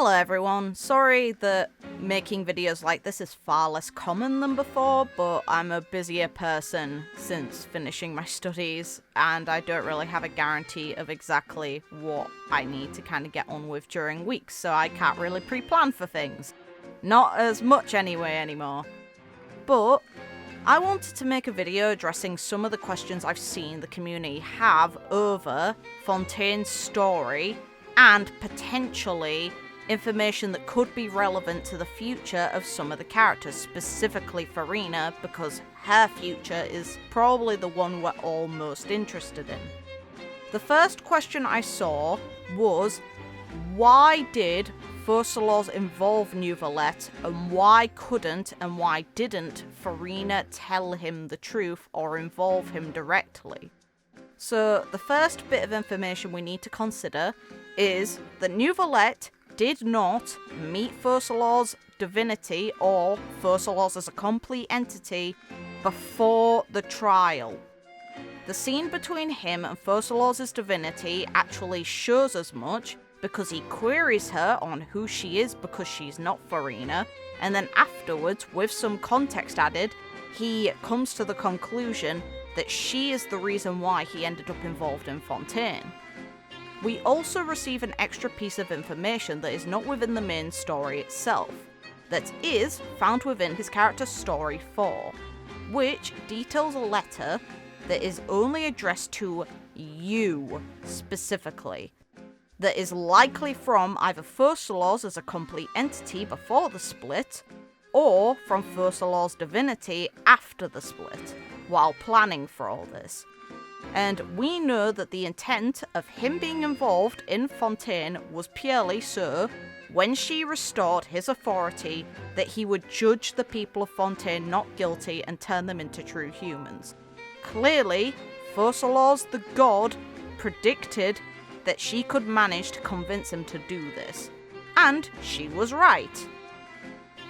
Hello everyone, sorry that making videos like this is far less common than before, but I'm a busier person since finishing my studies, and I don't really have a guarantee of exactly what I need to kind of get on with during weeks, so I can't really pre-plan for things. Not as much anyway anymore. But I wanted to make a video addressing some of the questions I've seen the community have over Fontaine's story and potentially information that could be relevant to the future of some of the characters, specifically Furina, because her future is probably the one we're all most interested in. The first question I saw was, why did Focalors involve Neuvillette, and why couldn't and why didn't Furina tell him the truth or involve him directly? So the first bit of information we need to consider is that Neuvillette did not meet Focalors' divinity or Focalors as a complete entity before the trial. The scene between him and Focalors' divinity actually shows as much because he queries her on who she is because she's not Furina, and then afterwards, with some context added, he comes to the conclusion that she is the reason why he ended up involved in Fontaine. We also receive an extra piece of information that is not within the main story itself, that is found within his character's story 4, which details a letter that is only addressed to you specifically, that is likely from either Focalors as a complete entity before the split, or from Focalors' divinity after the split, while planning for all this. And we know that the intent of him being involved in Fontaine was purely so, when she restored his authority, that he would judge the people of Fontaine not guilty and turn them into true humans. Clearly, Focalors the god predicted that she could manage to convince him to do this. And she was right.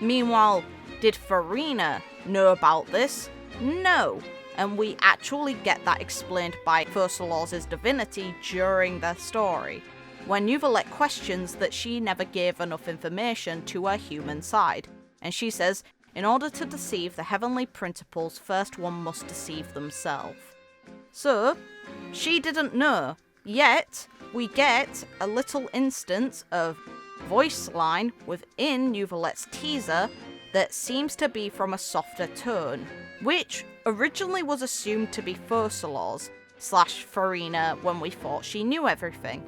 Meanwhile, did Furina know about this? No. And we actually get that explained by Focalors' divinity during their story, when Neuvillette questions that she never gave enough information to her human side, and she says, in order to deceive the heavenly principles, first one must deceive themselves. So, she didn't know, yet we get a little instance of voice line within Neuvillette's teaser that seems to be from a softer tone, which originally was assumed to be Focalors / Furina when we thought she knew everything.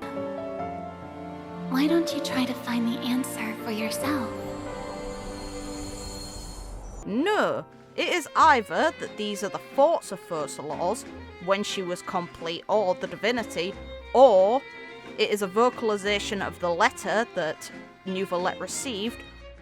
Why don't you try to find the answer for yourself? No, it is either that these are the thoughts of Focalors when she was complete or the divinity, or it is a vocalization of the letter that Neuvillette received,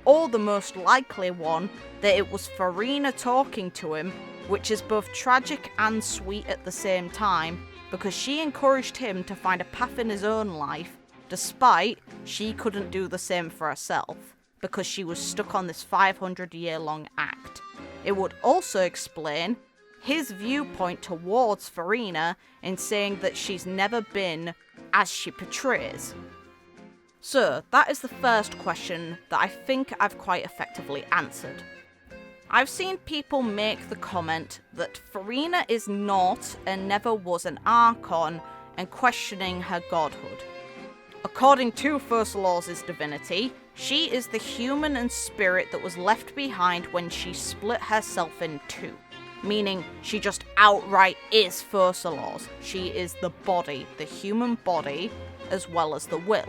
or the most likely one, that it was Furina talking to him, which is both tragic and sweet at the same time, because she encouraged him to find a path in his own life, despite she couldn't do the same for herself, because she was stuck on this 500-year-long act. It would also explain his viewpoint towards Furina in saying that she's never been as she portrays. So, that is the first question that I think I've quite effectively answered. I've seen people make the comment that Furina is not and never was an Archon and questioning her godhood. According to Focalors' divinity, she is the human and spirit that was left behind when she split herself in two, meaning she just outright is Focalors. She is the body, the human body, as well as the will.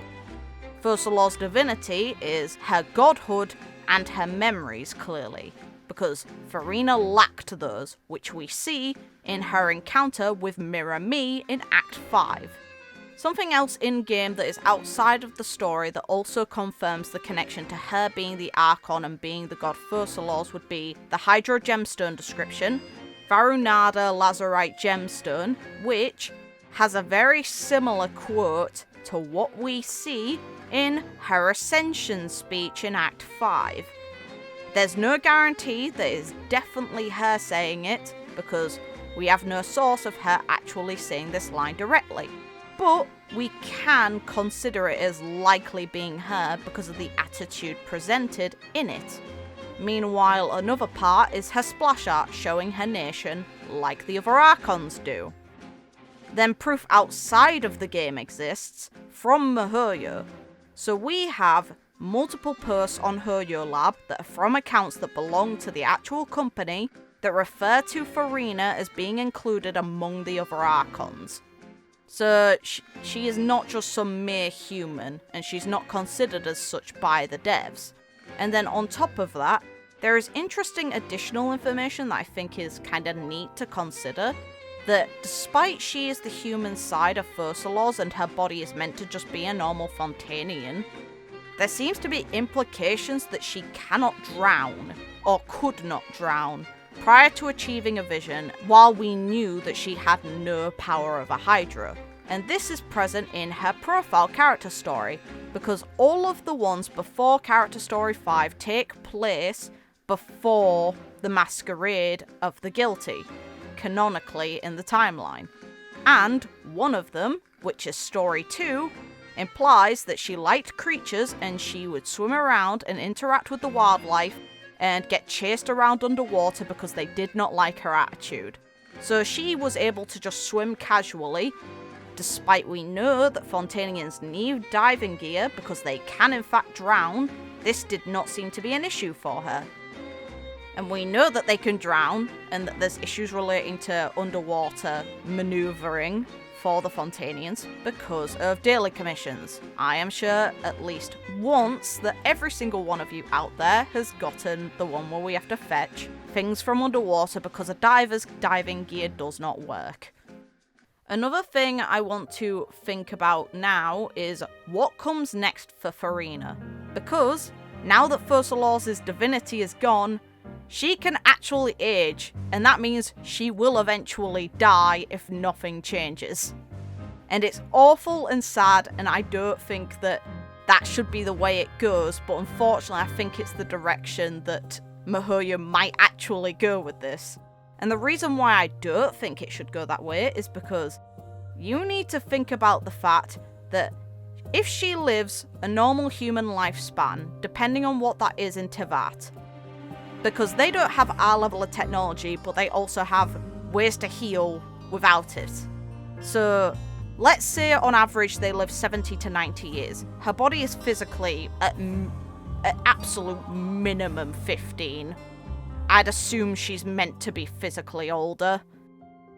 Focalors' divinity is her godhood and her memories, clearly, because Furina lacked those, which we see in her encounter with Mirror Me in Act 5. Something else in-game that is outside of the story that also confirms the connection to her being the Archon and being the god Focalors would be the Hydro Gemstone description, Varunada Lazarite Gemstone, which has a very similar quote to what we see in her Ascension speech in Act 5. There's no guarantee that it's definitely her saying it, because we have no source of her actually saying this line directly. But we can consider it as likely being her because of the attitude presented in it. Meanwhile, another part is her splash art showing her nation like the other Archons do. Then proof outside of the game exists from Mihoyo. So we have multiple posts on Hoyo Lab that are from accounts that belong to the actual company that refer to Furina as being included among the other Archons. So she is not just some mere human, and she's not considered as such by the devs. And then on top of that, there is interesting additional information that I think is kind of neat to consider, that despite she is the human side of Focalors and her body is meant to just be a normal Fontainian, there seems to be implications that she cannot drown, or could not drown, prior to achieving a vision, while we knew that she had no power of a Hydra. And this is present in her profile character story, because all of the ones before character story 5 take place before the masquerade of the guilty, canonically in the timeline. And one of them, which is story 2, implies that she liked creatures and she would swim around and interact with the wildlife and get chased around underwater because they did not like her attitude. So she was able to just swim casually, despite we know that Fontainians need diving gear because they can in fact drown. This did not seem to be an issue for her. And we know that they can drown and that there's issues relating to underwater maneuvering for the Fontainians because of daily commissions. I am sure at least once that every single one of you out there has gotten the one where we have to fetch things from underwater because a diver's diving gear does not work. Another thing I want to think about now is what comes next for Furina. Because now that Focalors' divinity is gone, she can actually age, and that means she will eventually die if nothing changes. And it's awful and sad, and I don't think that should be the way it goes, but unfortunately I think it's the direction that Mihoyo might actually go with this. And the reason why I don't think it should go that way is because you need to think about the fact that if she lives a normal human lifespan, depending on what that is in Teyvat, because they don't have our level of technology, but they also have ways to heal without it. So let's say on average they live 70 to 90 years. Her body is physically at absolute minimum 15. I'd assume she's meant to be physically older.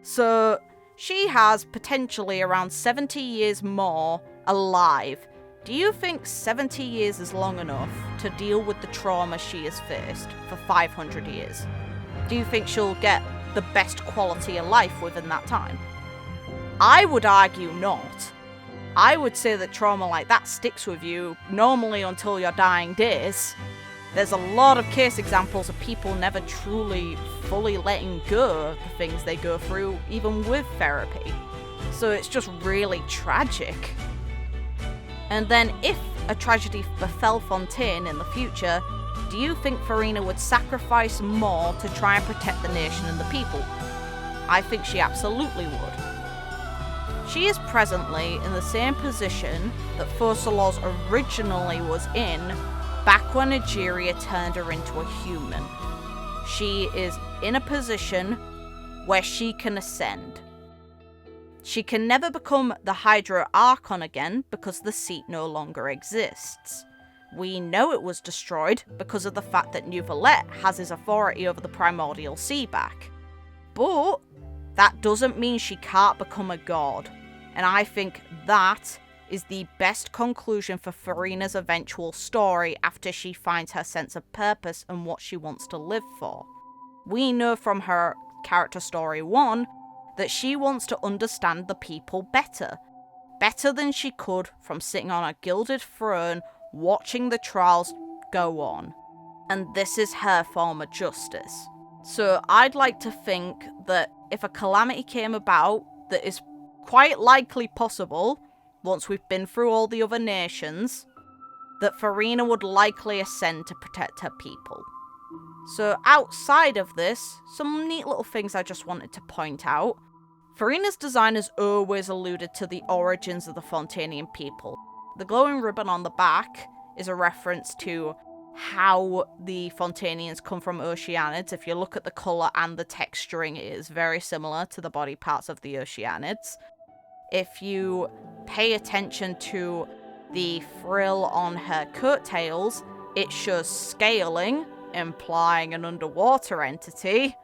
So she has potentially around 70 years more alive. Do you think 70 years is long enough to deal with the trauma she has faced for 500 years? Do you think she'll get the best quality of life within that time? I would argue not. I would say that trauma like that sticks with you normally until your dying days. There's a lot of case examples of people never truly fully letting go of the things they go through, even with therapy. So it's just really tragic. And then if a tragedy befell Fontaine in the future, do you think Furina would sacrifice more to try and protect the nation and the people? I think she absolutely would. She is presently in the same position that Focalors originally was in back when Egeria turned her into a human. She is in a position where she can ascend. She can never become the Hydra Archon again because the seat no longer exists. We know it was destroyed because of the fact that Neuvillette has his authority over the Primordial Sea back. But that doesn't mean she can't become a god. And I think that is the best conclusion for Furina's eventual story after she finds her sense of purpose and what she wants to live for. We know from her character story 1 that she wants to understand the people better than she could from sitting on a gilded throne watching the trials go on. And this is her form of justice. So I'd like to think that if a calamity came about that is quite likely possible once we've been through all the other nations, that Furina would likely ascend to protect her people. So outside of this, some neat little things I just wanted to point out. Furina's design has always alluded to the origins of the Fontainian people. The glowing ribbon on the back is a reference to how the Fontainians come from Oceanids. If you look at the colour and the texturing, it is very similar to the body parts of the Oceanids. If you pay attention to the frill on her coattails, it shows scaling, implying an underwater entity.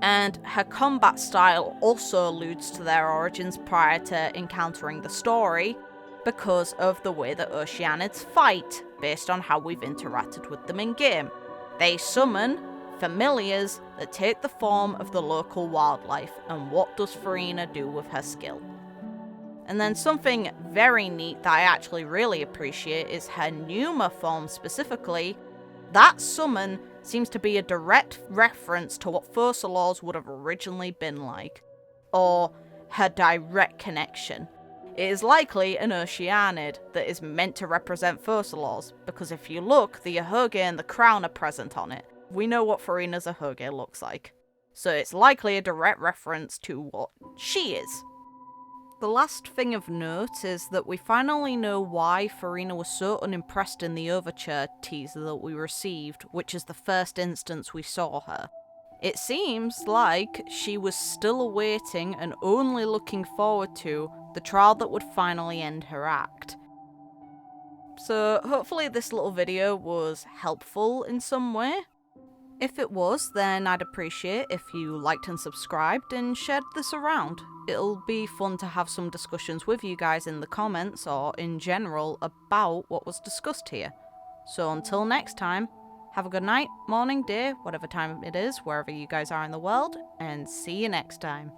And her combat style also alludes to their origins prior to encountering the story, because of the way that Oceanids fight, based on how we've interacted with them in-game. They summon familiars that take the form of the local wildlife, and what does Furina do with her skill? And then something very neat that I actually really appreciate is her Pneuma form specifically. That summon seems to be a direct reference to what Focalors would have originally been like, or her direct connection. It is likely an Oceanid that is meant to represent Focalors, because if you look, the Ahoge and the crown are present on it. We know what Furina's Ahoge looks like, so it's likely a direct reference to what she is. The last thing of note is that we finally know why Furina was so unimpressed in the Overture teaser that we received, which is the first instance we saw her. It seems like she was still awaiting and only looking forward to the trial that would finally end her act. So hopefully this little video was helpful in some way. If it was, then I'd appreciate if you liked and subscribed and shared this around. It'll be fun to have some discussions with you guys in the comments or in general about what was discussed here. So until next time, have a good night, morning, day, whatever time it is, wherever you guys are in the world, and see you next time.